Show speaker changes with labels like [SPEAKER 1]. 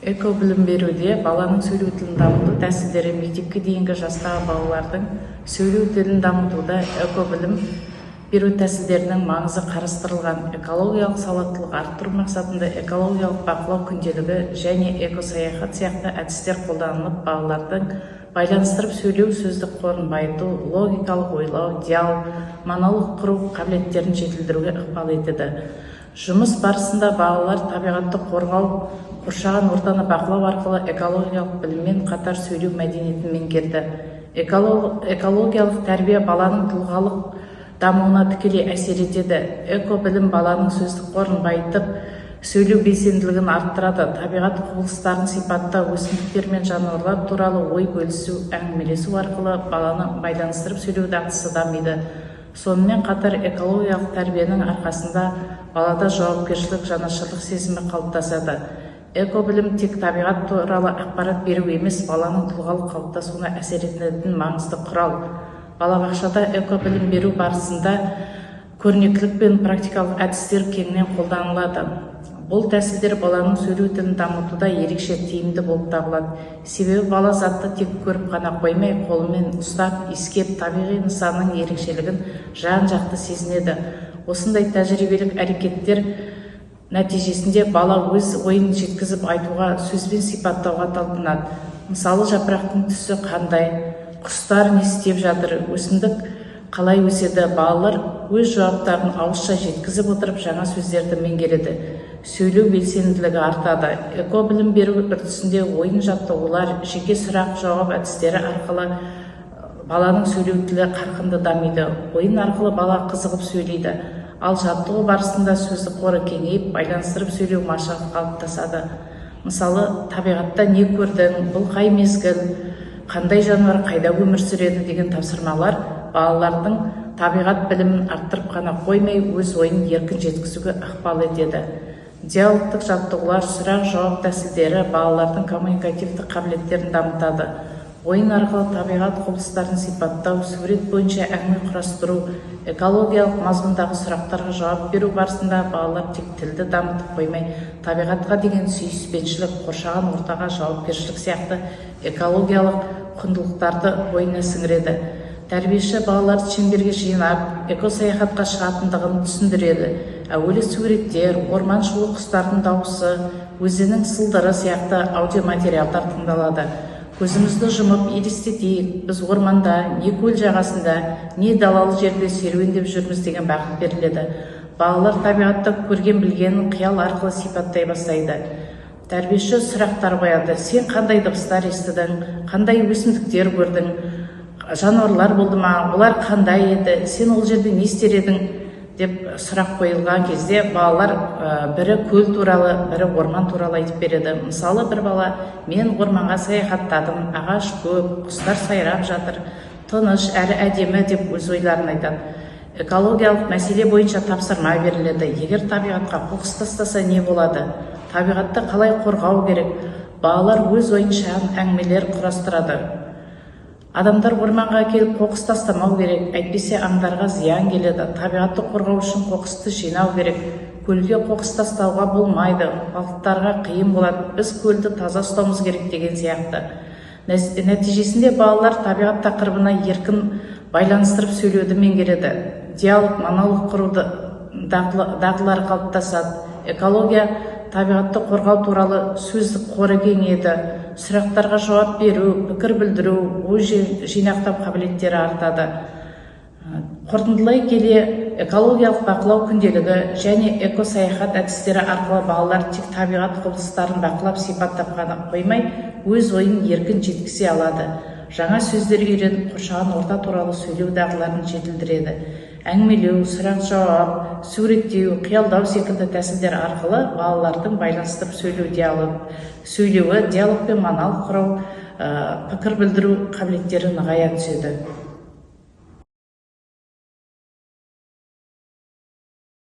[SPEAKER 1] Эко білім беруде баланың сөйлеу тілін дамыту тәсілдері мектепке дейінгі жастағы балалардың сөйлеу тілін дамытуда эко білім беру тәсілдерінің маңызы қарастырылған. Экологиялық сауаттылық арттыру мақсатында экологиялық бақылау күнделігі және эко-саяхат сияқты әдістер қолданылып, балалардың байланыстырып сөйлеу сөздік қорын байыту, логикалық ойлау, диалог, монолог құру қабілеттерін жетілдіруге ықпал етеді. Жұмыс барысында балалар табиғатты қорғау, қоршаған ортаны бақылау арқылы экологиялық біліммен қатар сөйлеу мәдениетін меңгерді. Экологиялық тәрбие баланың тұлғалық дамуына тікелей әсер етеді. Эко білім баланың сөздік қорын байытып, сөйлеу белсенділігін арттырады. Табиғат құбылыстарын сипаттау, өсімдіктер мен жануарлар туралы ой бөлісу, әңгімелесу арқылы баланы байланыстырып сөйлеу дағдысы дамиды. Сонымен қатар экологиялық тәрбиенің арқасында балада жауапкершілік, жанашырлық сезімі қалыптасады. Эко білім тек табиғат туралы ақпарат беру емес, баланың тұлғалық қалыптасуына әсер ететін маңызды құрал. Балабақшада эко білім беру барысында көрнекілік пен практикалық әдістер кеңінен қолданылады. Бұл тәсілдер баланың сөйлеу тілін дамытуда ерекше тиімді болып табылады. Себебі бала затты тек көріп қана қоймай, қолымен ұстап, иіскеп, табиғи нысанның ерекшелігін жан-жақты сезінеді. Осындай тәжірибелік әрекеттер нәтижесінде бала өз ойын жеткізіп айтуға, сөзбен сипаттауға талпынады. Мысалы, жапырақтың түсі қандай, құстар не істеп жатыр, өсімдік қалай өседі. Балалар өз жауаптарын ауызша жеткізіп отырып, жаңа сөздерді меңгереді. Сөйлеу белсенділігі артады. Эко білім беру үрдісінде ойын жаттығулар, жеке сұрақ жауап әдістері арқылы баланың сөйлеу тілі қарқынды дамиды. Ойын арқылы бала қызығып сөйлейді. Ал жаттығу барысында сөздік қоры кеңейіп, байланыстырып сөйлеу машығы қалыптасады. Мысалы, табиғатта не көрдің, бұл қай мезгіл, қандай жануар қайда өмір сүреді деген тапсырмалар балалардың табиғат білімін арттырып қана қоймай, өз ойын еркін жеткізуге ықпал етеді. Диалогтық жаттығулар, сұрақ жауап тәсілдері балалардың коммуникативті қабілеттерін дамытады. Ойын арқылы табиғат құбылыстарын сипаттау, сурет бойынша әңгіме құрастыру, экологиялық мазмұндағы сұрақтарға жауап беру барысында балалар тек тілді дамытып қоймай, табиғатқа деген сүйіспеншілік, қоршаған ортаға жауапкершілік сияқты экологиялық құндылықтарды бойына сіңіреді. Тәрбиеші балаларды шеңберге жинап, эко-саяхатқа шығатындығын түсіндіреді. Әуелі суреттер, орман шуы, құстардың дауысы, өзеннің сылдыры сияқты аудиоматериалдар тыңдалады. Көзімізді жұмып елестетейік, біз орманда, не көл жағасында, не далалы жерде серуендеп жүрміз деген бағыт беріледі. Балалар табиғатта көрген білгенін қиял арқылы сипаттай бастайды. Тәрбиеші сұрақтар қояды. Сен қандай дыбыстар естідің, қандай өсімдіктер көрдің, жануарлар болды ма, олар қандай еді, сен ол жерде не істер едің деп сұрақ қойылған кезде балалар бірі көл туралы, бірі орман туралы айтып береді. Мысалы, бір бала: мен орманға саяхаттадым, ағаш көп, құстар сайрап жатыр, тыныш әрі әдемі деп өз ойларын айтады. Экологиялық мәселе бойынша тапсырма беріледі. Егер табиғатқа қоқыс тастаса не болады? Табиғатты қалай қорғау керек? Балалар өз ойынша әңгімелер құрастырады. Адамдар орманға келіп қоқыс тастамау керек, әйтпесе аңдарға зиян келеді. Табиғатты қорғау үшін қоқысты жинау керек. Көлге қоқыс тастауға болмайды, балықтарға қиын болады, біз көлді таза ұстауымыз керек деген сияқты. Нәтижесінде балалар табиғат тақырыбына еркін байланыстырып сөйлеуді меңгереді. Диалог, монолог құруды дағдылар қалыптасады. Экология, табиғатты қорғау туралы сөздік қоры кеңейеді. Сұрақтарға жауап беру, пікір білдіру, ой жинақтау қабілеттері артады. Қорытындылай келе, экологиялық бақылау күнделігі және эко-саяхат әдістері арқылы балалар тек табиғат құбылыстарын бақылап сипаттап қана қоймай, өз ойын еркін жеткізе алады. Жаңа сөздер үйреніп, қоршаған орта туралы сөйлеу дағдыларын жетілдіреді. Әңгімелеу, сұрақ жауап, суреттеу, қиялдау секілді тәсілдер арқылы балалардың байланыстырып сөйлеуі, диалог пен монолог құрау, пікір білдіру қабілеттері нығая түседі.